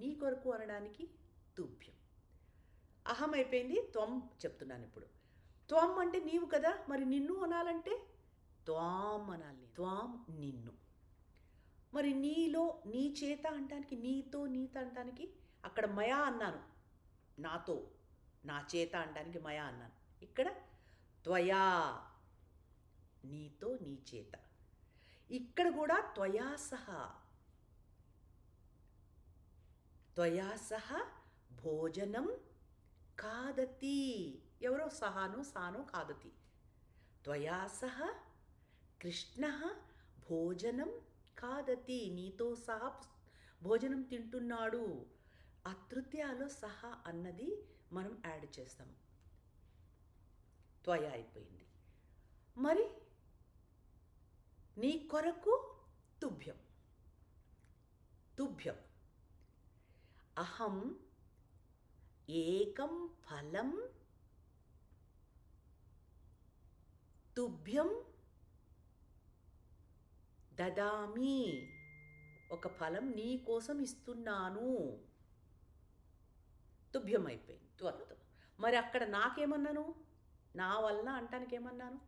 నీ కొరకు అనడానికి తుభ్యం. అహం అయిపోయింది, త్వం చెప్తున్నాను ఇప్పుడు. త్వం అంటే నీవు కదా, మరి నిన్ను అనాలంటే త్వాం అనాలి. త్వాం నిన్ను. మరి నీలో నీ చేత అంటానికి, నీతో నీత అంటానికి అక్కడ మయా అన్నాను, నాతో నా చేత అంటానికి మయా అన్నాను. ఇక్కడ త్వయా, నీతో నీ చేత. ఇక్కడ కూడా త్వయా సహ, త్వయా సహ భోజనం ఖాదతి. ఎవరో సహానో సానో ఖాదతి. త్వయా సహ కృష్ణ భోజనం ఖాదతి, నీతో సహా భోజనం తింటున్నాడు. ఆ తృతీయాలో సహా అన్నది మనం యాడ్ చేస్తాం. త్వయ అయిపోయింది. మరి నీ కొరకు తుభ్యం. తుభ్యం అహం ఏకం ఫలం తుభ్యం దదామి. ఒక ఫలం నీ కోసం ఇస్తున్నాను. తుభ్యం అయిపోయింది త్వత్తు. మరి అక్కడ నాకేమన్నాను, నా వల్ల అంటానికి ఏమన్నాను,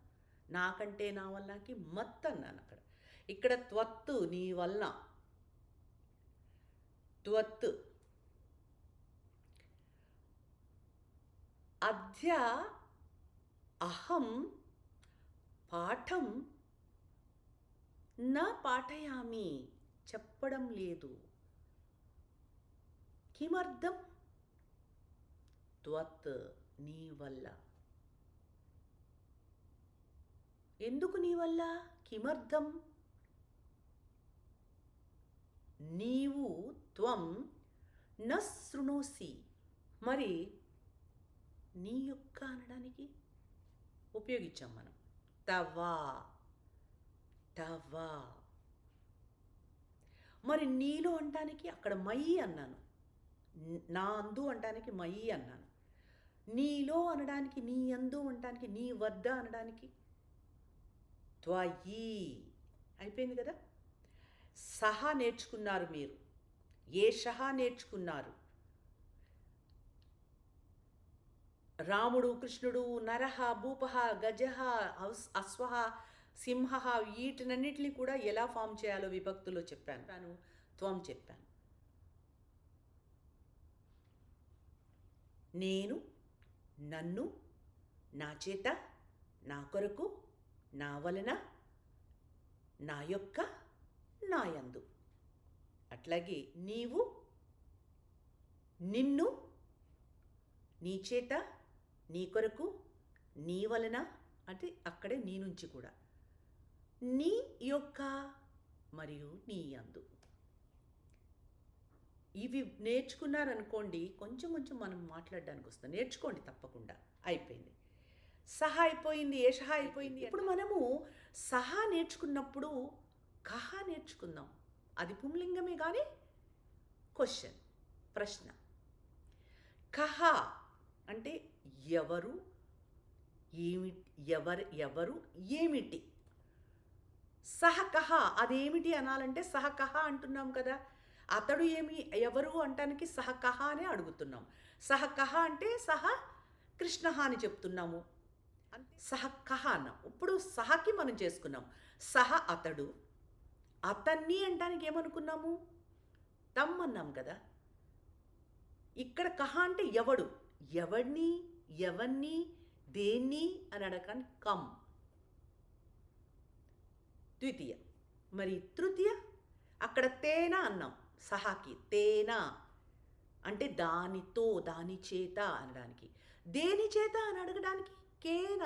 నాకంటే నా వల్లకి మత్ అన్నాను అక్కడ. ఇక్కడ త్వత్తు నీ వల్ల, త్వత్తు. అద్య అహం పాఠం నా పాఠయామి, చెప్పడం లేదు. కిమర్థం, త్వత్ నీ వల్ల. ఎందుకు నీ వల్ల, కిమర్థం, నీవు త్వం న శృణోసి. మరి నీ యొక్క అనడానికి ఉపయోగించాం మనం తవా, తవా. మరి నీలో అంటానికి అక్కడ మయి అన్నాను, నా అందు అంటానికి మయి అన్నాను. నీలో అనడానికి, నీ అందు అనడానికి, నీ వద్ద అనడానికి త్వయి అయిపోయింది కదా. సహా నేర్చుకున్నారు మీరు, ఏ షహా నేర్చుకున్నారు. రాముడు, కృష్ణుడు, నరహ, భూపహ, గజహ, అశ్వహ, సింహ, వీటినన్నిటిని కూడా ఎలా ఫామ్ చేయాలో విభక్తులో చెప్పాను. త్వం చెప్పాను. నేను, నన్ను, నా చేత, నా కొరకు, నా వలన, నా యొక్క, నా యందు. అట్లాగే నీవు, నిన్ను, నీ చేత, నీ కొరకు, నీ వలన అంటే అక్కడే నీ నుంచి కూడా, నీ యొక్క మరియు నీ యందు. ఇవి నేర్చుకున్నారనుకోండి, కొంచెం కొంచెం మనం మాట్లాడడానికి వస్తాం. నేర్చుకోండి తప్పకుండా. అయిపోయింది. సహా అయిపోయింది, ఏ షహా అయిపోయింది. ఇప్పుడు మనము సహా నేర్చుకున్నప్పుడు కహా నేర్చుకుందాం. అది పుంలింగమే కానీ క్వశ్చన్, ప్రశ్న. కహా అంటే ఎవరు, ఏమిటి, ఎవరు ఏమిటి. సహ కహ అదేమిటి అనాలంటే సహ కహ అంటున్నాం కదా. అతడు ఏమి, ఎవరు అంటానికి సహ కహ అనే అడుగుతున్నాం. సహ కహ అంటే సహ కృష్ణ అని చెప్తున్నాము. సహ కహ అన్నాం. ఇప్పుడు సహకి మనం చేసుకున్నాం. సహ అతడు, అతన్ని అంటానికి ఏమనుకున్నాము, తమ్ అన్నాం కదా. ఇక్కడ కహ అంటే ఎవడు, ఎవడిని, ఎవన్ని, దేన్ని అని అడగడానికి కమ్. ద్వితీయ. మరి తృతీయ, అక్కడ తేన అన్నాం. సహాకి తేన అంటే దానితో, దాని చేత అనడానికి. దేని చేత అని అడగడానికి కేన.